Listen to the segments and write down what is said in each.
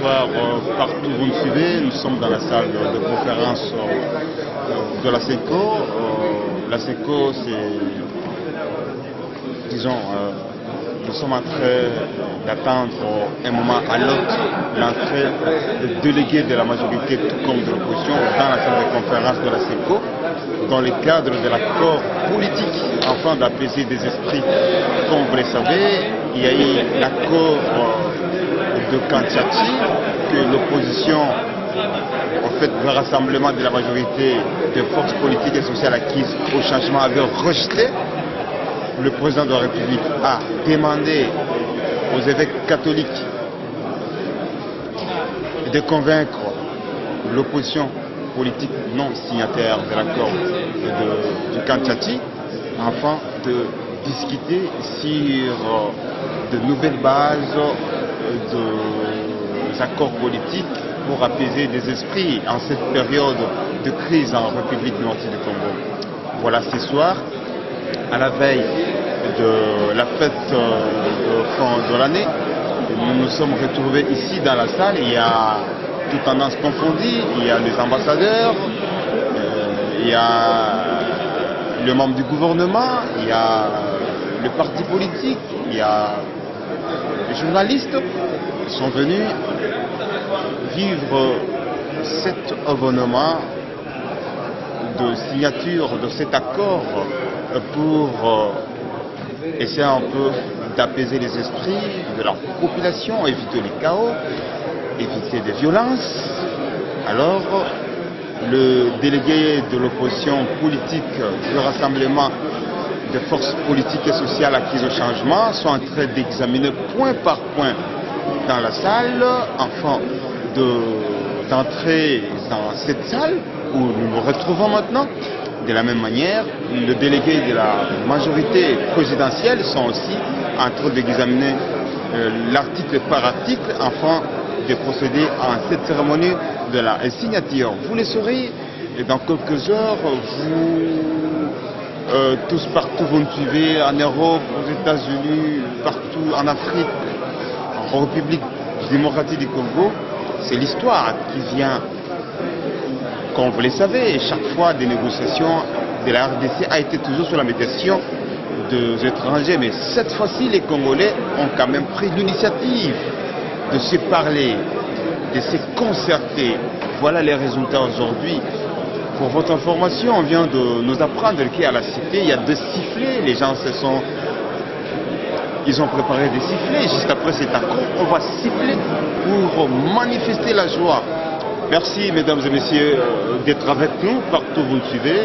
bonsoir partout où vous me suivez. Nous sommes dans la salle de conférence de la SECO. La SECO, c'est, disons, nous sommes en train d'attendre un moment à l'autre l'entrée des délégués de la majorité, tout comme de l'opposition, dans la salle de conférence de la SECO, dans le cadre de l'accord politique, afin d'apaiser des esprits. Comme vous le savez, il y a eu l'accord de Kantiati, que l'opposition, en fait, le rassemblement de la majorité des forces politiques et sociales acquises au changement avait rejeté. Le président de la République a demandé aux évêques catholiques de convaincre l'opposition politique non signataire de l'accord de Kantiati, afin de discuter sur de nouvelles bases d'accords politiques pour apaiser des esprits en cette période de crise en République nord du Congo. Voilà, ce soir, à la veille de la fête de fin de l'année, nous nous sommes retrouvés ici dans la salle. Il y a toutes tendances confondues, il y a les ambassadeurs, il y a le membre du gouvernement, il y a le parti politique, il y a les journalistes qui sont venus vivre cet événement de signature de cet accord pour essayer un peu d'apaiser les esprits de la population, éviter les chaos, éviter des violences. Alors, le délégué de l'opposition politique du rassemblement des forces politiques et sociales acquises au changement sont en train d'examiner point par point dans la salle, afin d'entrer dans cette salle où nous nous retrouvons maintenant. De la même manière, le délégué de la majorité présidentielle sont aussi en train d'examiner l'article par article afin de procéder à cette cérémonie de la signature. Vous le saurez, et dans quelques heures, vous tous partout vous me suivez, en Europe, aux États-Unis, partout en Afrique, en République démocratique du Congo, c'est l'histoire qui vient. Comme vous le savez, chaque fois des négociations de la RDC a été toujours sur la médiation des étrangers. Mais cette fois-ci, les Congolais ont quand même pris l'initiative de se parler, de se concerter. Voilà les résultats aujourd'hui. Pour votre information, on vient de nous apprendre qu'à la cité, il y a 2 sifflets. Les gens ils ont préparé des sifflets. Juste après cet accord, on va siffler pour manifester la joie. Merci, mesdames et messieurs, d'être avec nous partout où vous nous suivez.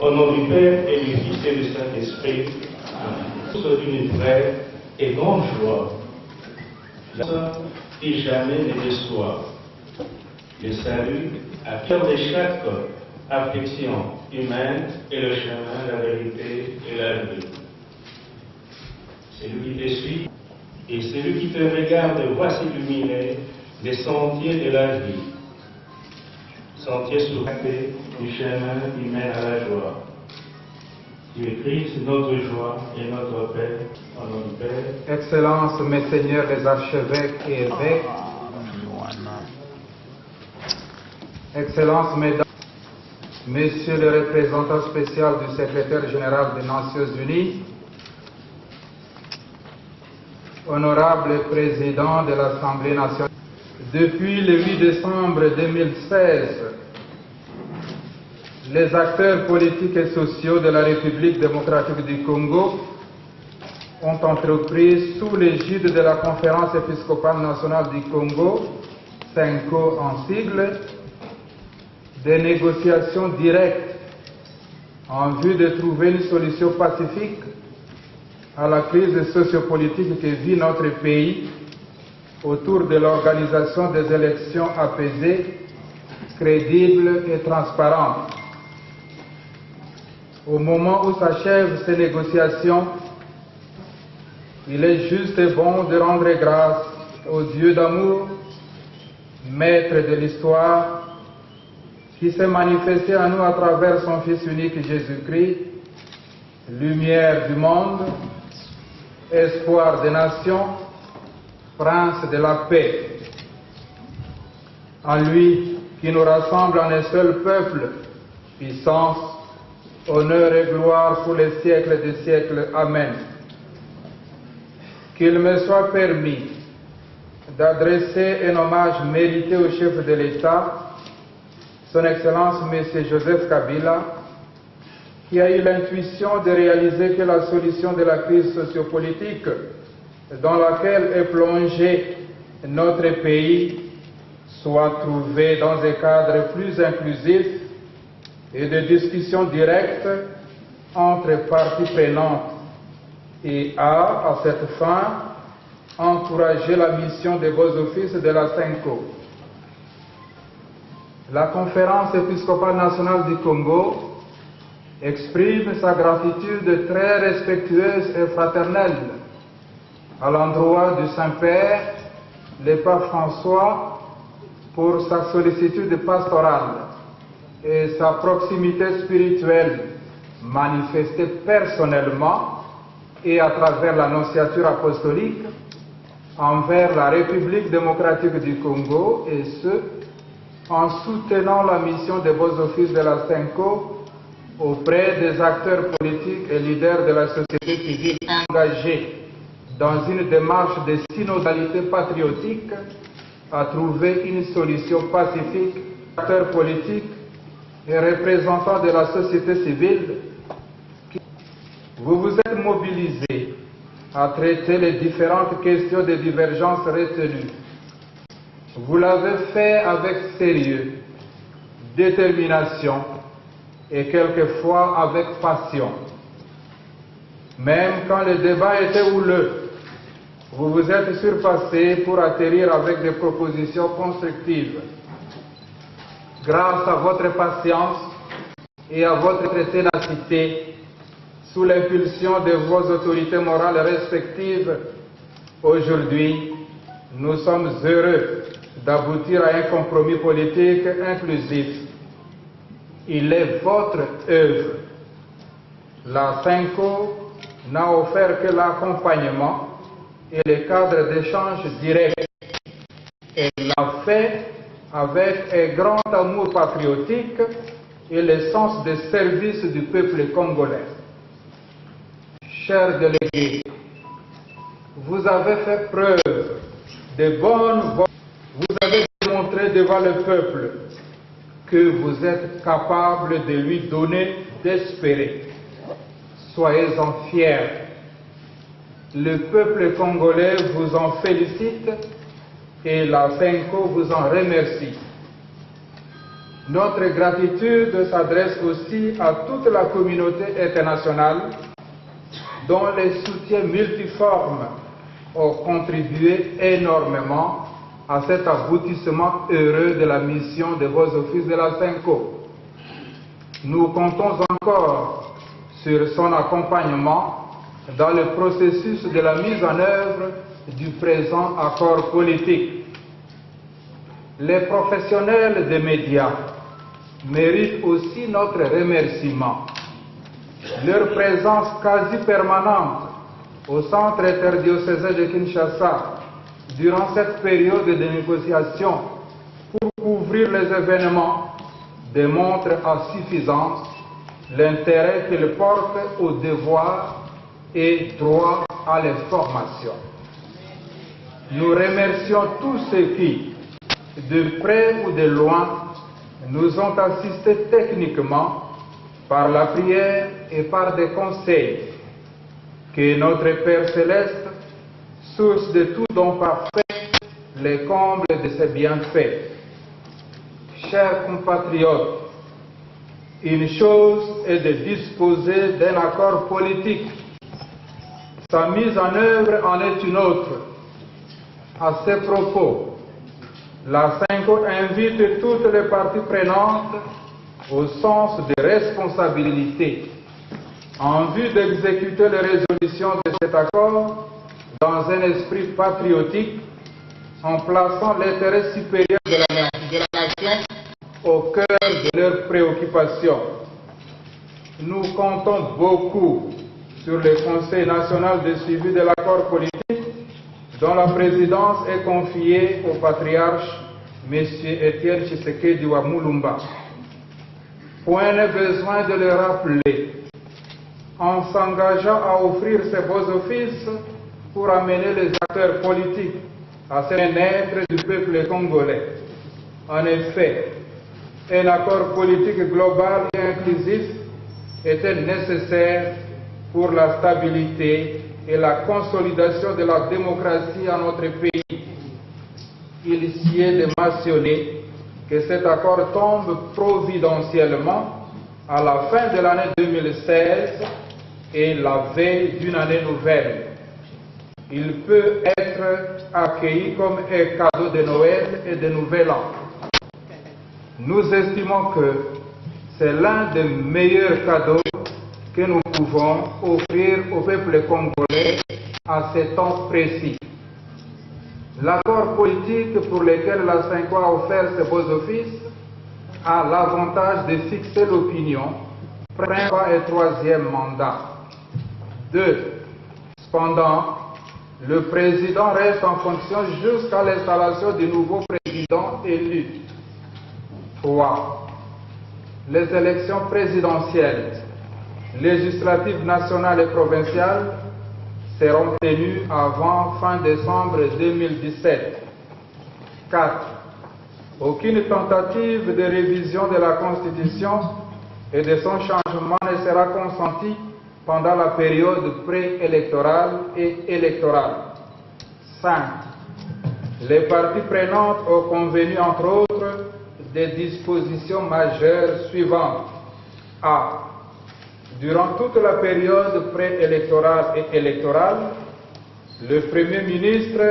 Au nom du Père et du Fils et du Saint-Esprit, tous d'une vraie et grande joie, la sœur qui jamais ne déçoit, le salut à cœur de chaque affliction humaine et le chemin, la vérité et la vie. Celui qui te suit et celui qui te regarde voit s'illuminer des sentiers de la vie. Sentier souhaité du chemin qui mène à la joie. Tu es Christ, notre joie et notre paix, au nom du Père. Excellences, mes seigneurs les archevêques et évêques, Excellences, Mesdames, Monsieur le représentant spécial du secrétaire général des Nations Unies, Honorable Président de l'Assemblée nationale, depuis le 8 décembre 2016, les acteurs politiques et sociaux de la République démocratique du Congo ont entrepris sous l'égide de la Conférence épiscopale nationale du Congo, CENCO en sigle, des négociations directes en vue de trouver une solution pacifique à la crise sociopolitique que vit notre pays autour de l'organisation des élections apaisées, crédibles et transparentes. Au moment où s'achèvent ces négociations, il est juste et bon de rendre grâce au Dieu d'amour, maître de l'histoire, qui s'est manifesté à nous à travers son Fils unique Jésus-Christ, lumière du monde, espoir des nations, prince de la paix. En lui qui nous rassemble en un seul peuple, puissance, honneur et gloire pour les siècles des siècles. Amen. Qu'il me soit permis d'adresser un hommage mérité au chef de l'État, Son Excellence M. Joseph Kabila, qui a eu l'intuition de réaliser que la solution de la crise sociopolitique dans laquelle est plongé notre pays soit trouvée dans un cadre plus inclusif et de discussion directe entre parties prenantes et à cette fin, encourager la mission des beaux offices de la CENCO. La Conférence épiscopale nationale du Congo exprime sa gratitude très respectueuse et fraternelle à l'endroit du Saint-Père, le pape François, pour sa sollicitude pastorale et sa proximité spirituelle manifestée personnellement et à travers l'annonciature apostolique envers la République démocratique du Congo, et ce, en soutenant la mission des beaux offices de la CENCO auprès des acteurs politiques et leaders de la société civile engagés dans une démarche de synodalité patriotique à trouver une solution pacifique. Acteurs politiques et représentants de la société civile, vous vous êtes mobilisés à traiter les différentes questions de divergence retenues. Vous l'avez fait avec sérieux, détermination et quelquefois avec passion. Même quand le débat était houleux, vous vous êtes surpassé pour atterrir avec des propositions constructives. Grâce à votre patience et à votre ténacité, sous l'impulsion de vos autorités morales respectives, aujourd'hui, nous sommes heureux d'aboutir à un compromis politique inclusif. Il est votre œuvre. La CENCO n'a offert que l'accompagnement et le cadre d'échange direct. Elle l'a fait avec un grand amour patriotique et le sens de service du peuple congolais. Chers délégués, vous avez fait preuve de bonne volonté. Vous avez démontré devant le peuple que vous êtes capable de lui donner d'espérer. Soyez-en fiers. Le peuple congolais vous en félicite et la CENCO vous en remercie. Notre gratitude s'adresse aussi à toute la communauté internationale dont les soutiens multiformes ont contribué énormément à cet aboutissement heureux de la mission des beaux offices de la CENCO. Nous comptons encore sur son accompagnement dans le processus de la mise en œuvre du présent accord politique. Les professionnels des médias méritent aussi notre remerciement. Leur présence quasi permanente au centre interdiocésain de Kinshasa durant cette période de négociation pour couvrir les événements démontre à suffisance l'intérêt qu'il porte au devoir et droit à l'information. Nous remercions tous ceux qui, de près ou de loin, nous ont assistés techniquement par la prière et par des conseils. Que notre Père Céleste, source de tout don parfait, les comble de ses bienfaits. Chers compatriotes, une chose est de disposer d'un accord politique. Sa mise en œuvre en est une autre. À ce propos, la CENCO invite toutes les parties prenantes au sens de responsabilité en vue d'exécuter les résolutions de cet accord dans un esprit patriotique en plaçant l'intérêt supérieur de la nation au cœur de leurs préoccupations. Nous comptons beaucoup sur le Conseil national de suivi de l'accord politique dont la présidence est confiée au patriarche M. Étienne Tshisekedi wa Mulumba. Point n'est besoin de le rappeler, en s'engageant à offrir ses beaux offices pour amener les acteurs politiques à se naître du peuple congolais. En effet, un accord politique global et inclusif était nécessaire pour la stabilité et la consolidation de la démocratie à notre pays. Il s'y est de mentionner que cet accord tombe providentiellement à la fin de l'année 2016 et la veille d'une année nouvelle. Il peut être accueilli comme un cadeau de Noël et de Nouvel An. Nous estimons que c'est l'un des meilleurs cadeaux que nous pouvons offrir au peuple congolais à ce temps précis. L'accord politique pour lequel la CENCO a offert ses beaux offices a l'avantage de fixer l'opinion, premier et troisième mandat. 2. Cependant, le président reste en fonction jusqu'à l'installation du nouveau président élu. 3. Les élections présidentielles, législatives nationales et provinciales seront tenues avant fin décembre 2017. 4. Aucune tentative de révision de la Constitution et de son changement ne sera consentie pendant la période préélectorale et électorale. 5. Les parties prenantes ont convenu, entre autres, des dispositions majeures suivantes. A. Durant toute la période préélectorale et électorale, le Premier ministre,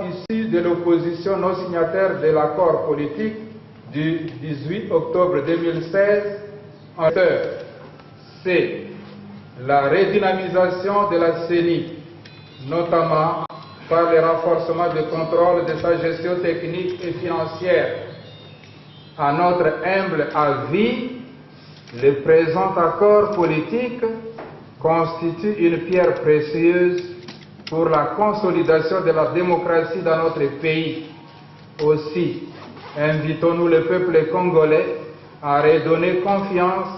issu de l'opposition non signataire de l'accord politique du 18 octobre 2016, en C. La redynamisation de la CENI, notamment par le renforcement du contrôle de sa gestion technique et financière. À notre humble avis, le présent accord politique constitue une pierre précieuse pour la consolidation de la démocratie dans notre pays. Aussi, invitons-nous le peuple congolais à redonner confiance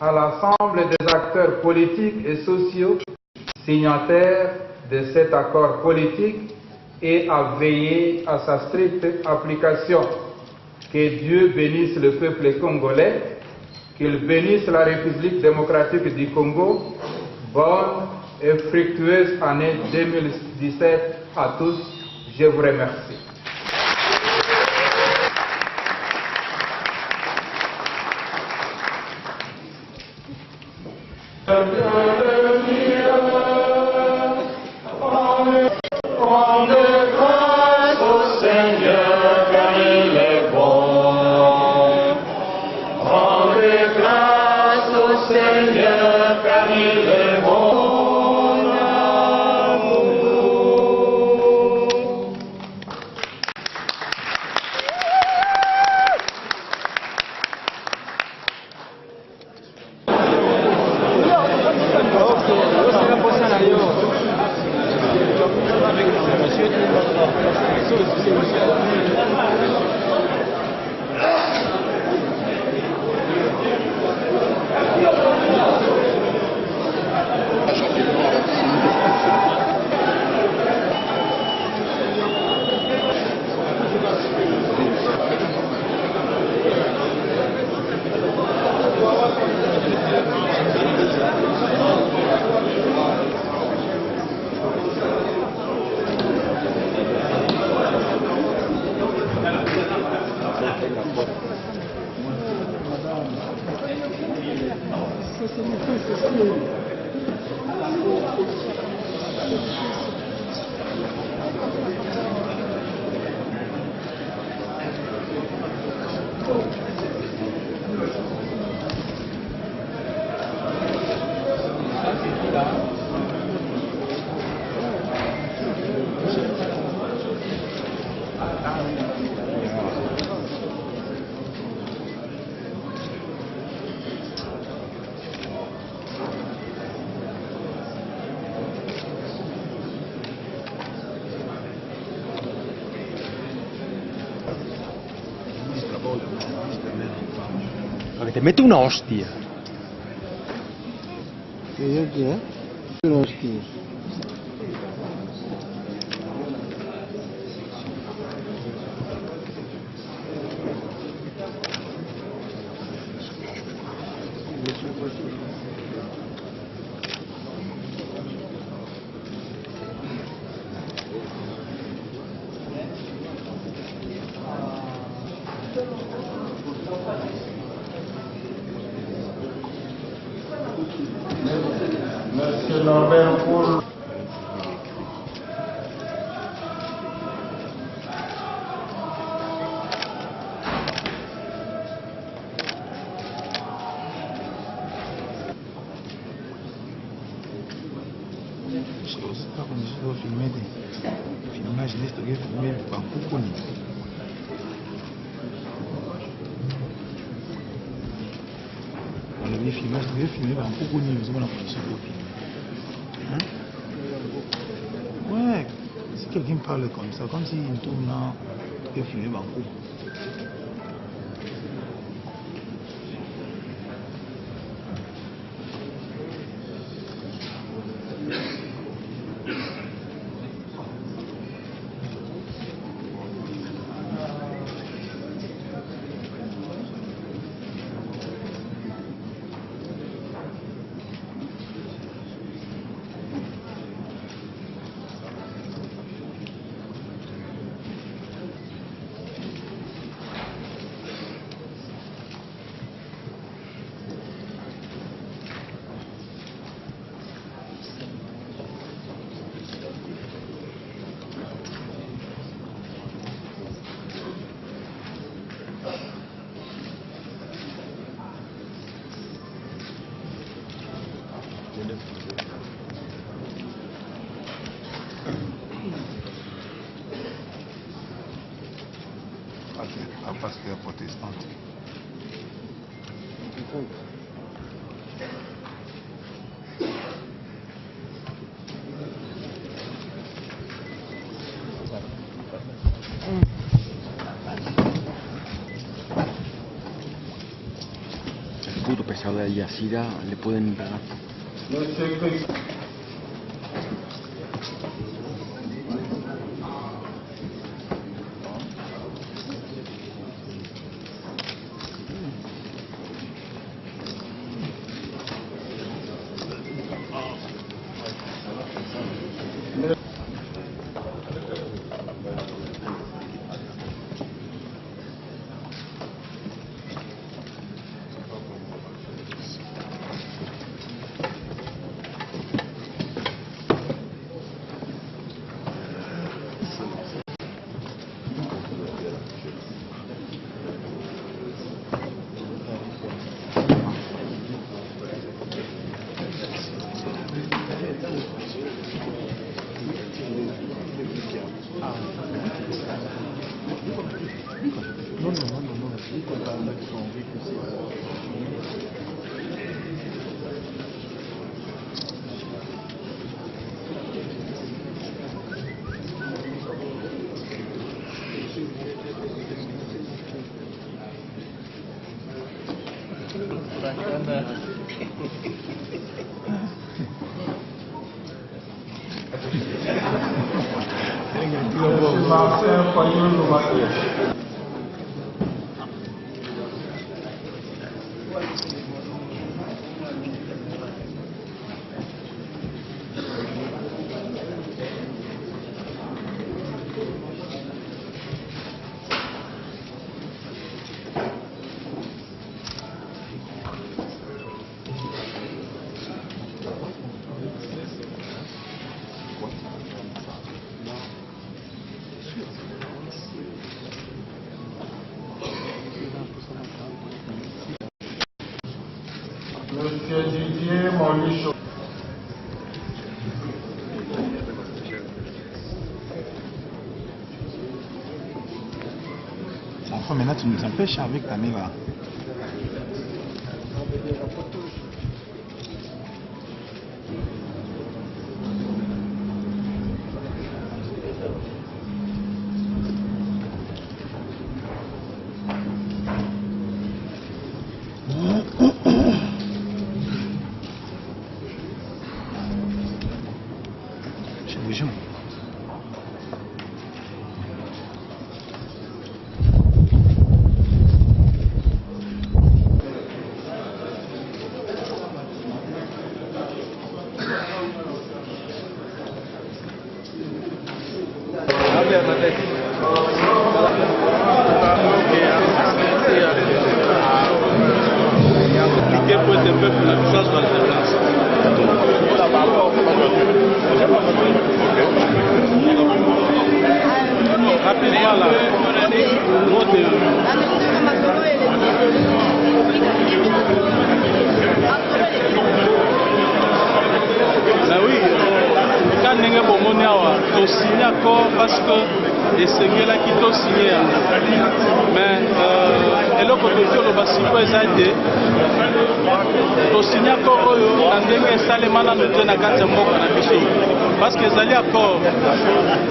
à l'ensemble des acteurs politiques et sociaux signataires de cet accord politique et à veiller à sa stricte application. Que Dieu bénisse le peuple congolais, qu'il bénisse la République démocratique du Congo. Bonne et fructueuse année 2017 à tous. Je vous remercie. Para que te mete una hostia. ¿Qué? Una hostia. Monsieur Norbert Paul. Pas comme je dois filmer des filmages, je dois filmer Bangkok. On avait filmé, je devais filmer Bangkok, nous avons la condition de filmer. Ouais, si quelqu'un parle comme ça, comme s'il tourne là, il peut filmer Bangkok. Parce qu'elle est protestante. El puto pesado de Al Jazeera le pueden pegar. Monsieur Christ. Monsieur Martin Foyot-Loumaté. Didier Molucho. Enfin, maintenant, tu nous empêches avec ta main là. Bougeons. Rapidement là, oui, quand on a signé encore parce que et c'est là qui t'a signé. Mais et là quand on a signé, on signe encore dans des salles malades de la carte parce que les accords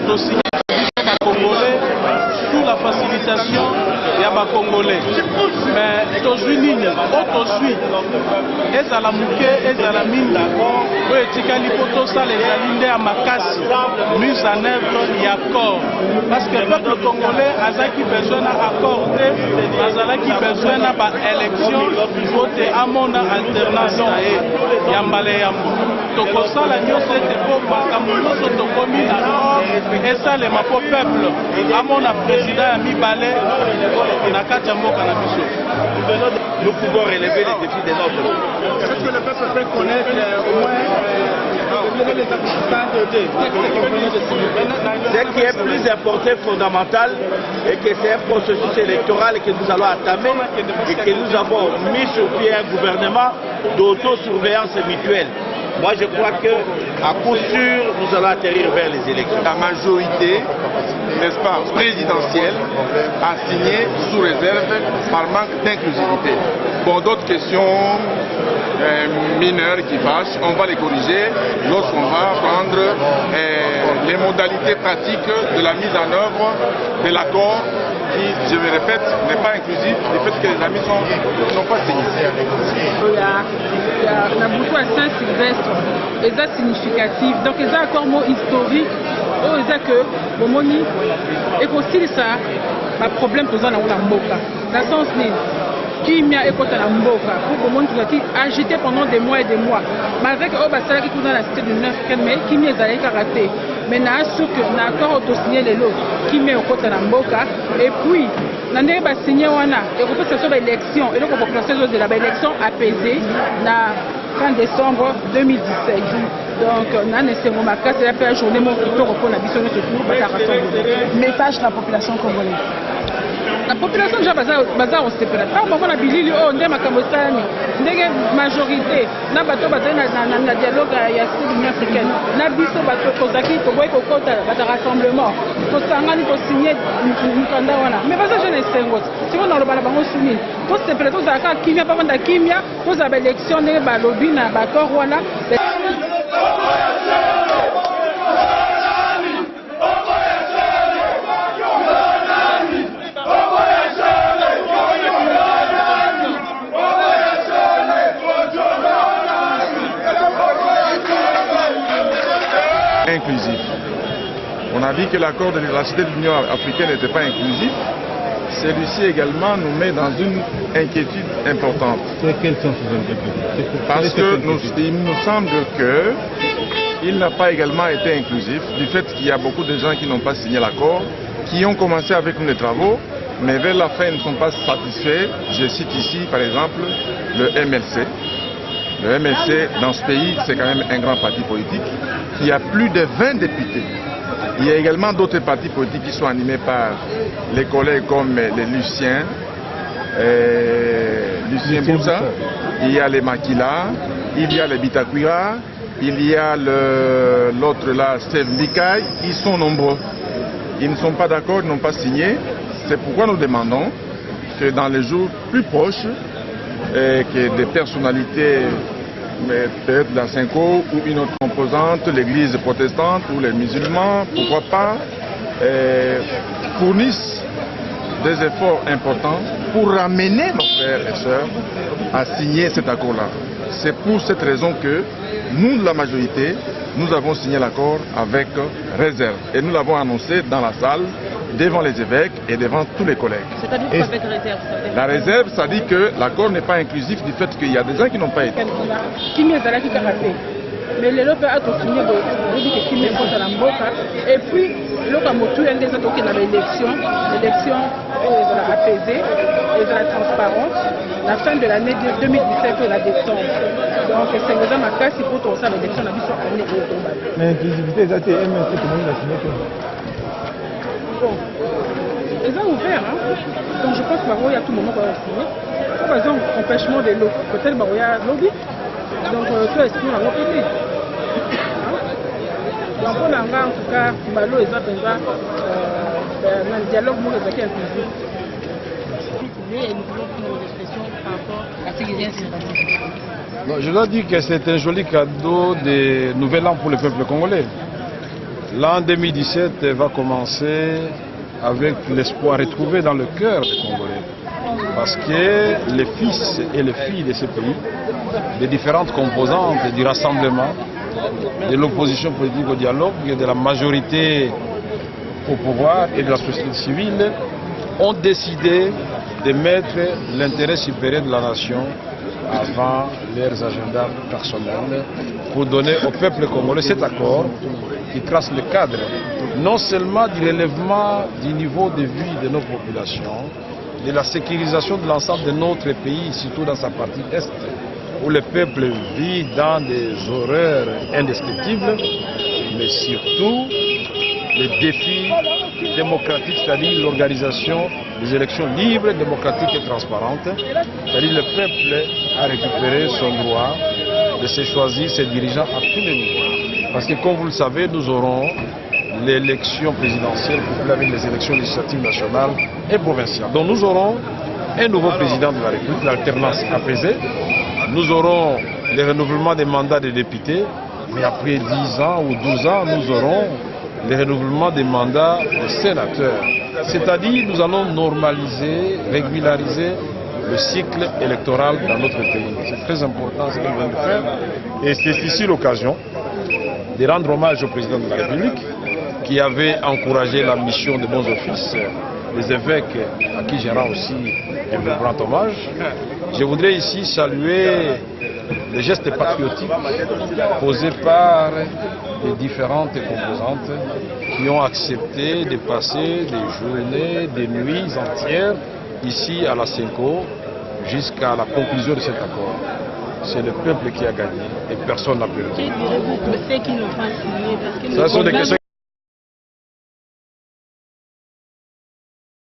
on signe Congolais sous la facilitation des Congolais. Mais aujourd'hui, et à la mouké, et à la mine, les alindés à Makassi, mise en œuvre et accord. Parce que le peuple congolais a besoin d'accorder, a besoin d'élection, voter à mon alternance. Yambale Yambo. Tokosa la nyose te po makamuno so tokomi na nord et ça le mapo peuple à mon président ya mibale na kati ya mboka na biso. Nous pouvons relever les défis de notre monde. Est-ce que le peuple peut connaître au moins les ce qui est plus important, fondamental, et que c'est un processus électoral que nous allons entamer et que nous avons mis sur pied un gouvernement d'autosurveillance mutuelle. Moi, je crois qu'à coup sûr, nous allons atterrir vers les élections. La majorité, n'est-ce pas, présidentielle, a signé sous réserve par manque d'inclusivité. Bon, d'autres questions mineures qui fâchent, on va les corriger lorsqu'on va prendre les modalités pratiques de la mise en œuvre de l'accord qui, je me répète, n'est pas inclusif du fait que les amis ne sont pas signés. Il y a beaucoup à Saint-Sylvestre, et ça significatif. Donc, il y a un accord historique, il y a que, bon, moni, et aussi ça, un problème posant dans la mboka. Dans le sens, qui m'a écouté la mboka, pour que le monde soit agité pendant des mois et des mois. Malgré que, qui est dans la cité de 9, mais qui m'a été raté. Mais n'a encore signé les lots qui met au côté de la mboka. Et puis, on a signé et on peut faire l'élection. Et donc, on peut faire l'élection apaisée na fin décembre 2017. Donc, on a nécessairement marqué, c'est la première journée pour la mission de ce tour. Message de la population congolaise. La population déjà bazar au step là. Quand on a bilili oh ndé makamosani, ndenge majorité na bato bazana na dialogue ya l'Union africaine. Na biso bato kozaki ko boy ko kota bata rassemblement. To sangani to signer mukanda wana. Mais baza jeune sengo. Si on a le bala bango soumi. To step là to zaka kimia pa banda kimia, to za ba élection ne ba lobby na ba corps wana. Inclusif. On a dit que l'accord de la cité de l'Union africaine n'était pas inclusif. Celui-ci également nous met dans une inquiétude importante. Quelles sont ces inquiétudes? Parce que il nous semble qu'il n'a pas également été inclusif du fait qu'il y a beaucoup de gens qui n'ont pas signé l'accord, qui ont commencé avec nous les travaux, mais vers la fin ils ne sont pas satisfaits. Je cite ici par exemple le MLC. Le MLC, dans ce pays, c'est quand même un grand parti politique. Il y a plus de 20 députés. Il y a également d'autres partis politiques qui sont animés par les collègues comme les Luciens, Lucien Boussa, il y a les Makila, il y a les Bitakwira, il y a l'autre là, Steve Nikai, ils sont nombreux. Ils ne sont pas d'accord, ils n'ont pas signé. C'est pourquoi nous demandons que dans les jours plus proches, que des personnalités, peut-être la Cinco ou une autre composante, l'église protestante ou les musulmans, pourquoi pas, fournissent des efforts importants pour ramener nos frères et sœurs à signer cet accord-là. C'est pour cette raison que nous, la majorité, nous avons signé l'accord avec réserve. Et nous l'avons annoncé dans la salle, devant les évêques et devant tous les collègues. C'est-à-dire quoi avec réserve? La réserve, ça dit que l'accord n'est pas inclusif du fait qu'il y a des gens qui n'ont pas été. Mais les lobes ont signé et puis le Kamotu a des attaques dans l'élection apaisée et de la transparence. La fin de l'année 2017 et la décembre. Donc c'est déjà ma casse pour tout ça l'élection la mission année au mais l'inclusivité ça c'est MNC tout le monde a signé. Bon, ils ont ouvert, hein. Donc je pense qu'il y a tout le monde qui va signer. Par exemple, empêchement des lots, peut-être qu'il y a lobby. Donc tout est signé dans l'autre côté. Donc on a en tout cas, Malo et Zapenda, dans le dialogue, moi, les acquis inclusifs. Et nous voulons prendre des expressions par rapport à ce qui vient de se passer. Non, je dois dire que c'est un joli cadeau de nouvel an pour le peuple congolais. L'an 2017 va commencer avec l'espoir retrouvé dans le cœur des Congolais. Parce que les fils et les filles de ce pays, des différentes composantes du rassemblement, de l'opposition politique au dialogue, de la majorité au pouvoir et de la société civile, ont décidé de mettre l'intérêt supérieur de la nation avant leurs agendas personnels pour donner au peuple congolais cet accord qui trace le cadre non seulement du relèvement du niveau de vie de nos populations, de la sécurisation de l'ensemble de notre pays, surtout dans sa partie est, où le peuple vit dans des horreurs indescriptibles, mais surtout les défis démocratiques, c'est-à-dire l'organisation des élections libres, démocratiques et transparentes. C'est-à-dire le peuple a récupéré son droit de se choisir ses dirigeants à tous les niveaux. Parce que comme vous le savez, nous aurons l'élection présidentielle couplée avec les élections législatives nationales et provinciales. Donc nous aurons un nouveau président de la République, l'alternance apaisée. Nous aurons le renouvellement des mandats des députés, mais après 10 ans ou 12 ans, nous aurons le renouvellement des mandats des sénateurs. C'est-à-dire nous allons normaliser, régulariser le cycle électoral dans notre pays. C'est très important ce qu'on vient de faire. Et c'est ici l'occasion de rendre hommage au président de la République qui avait encouragé la mission de bons offices, les évêques à qui je rends aussi un plus grand hommage. Je voudrais ici saluer les gestes patriotiques posés par les différentes composantes qui ont accepté de passer des journées, des nuits entières ici à la Cinco jusqu'à la conclusion de cet accord. C'est le peuple qui a gagné et personne n'a perdu. Que direz-vous pour ceux qui n'ont pas signé? Ce sont des questions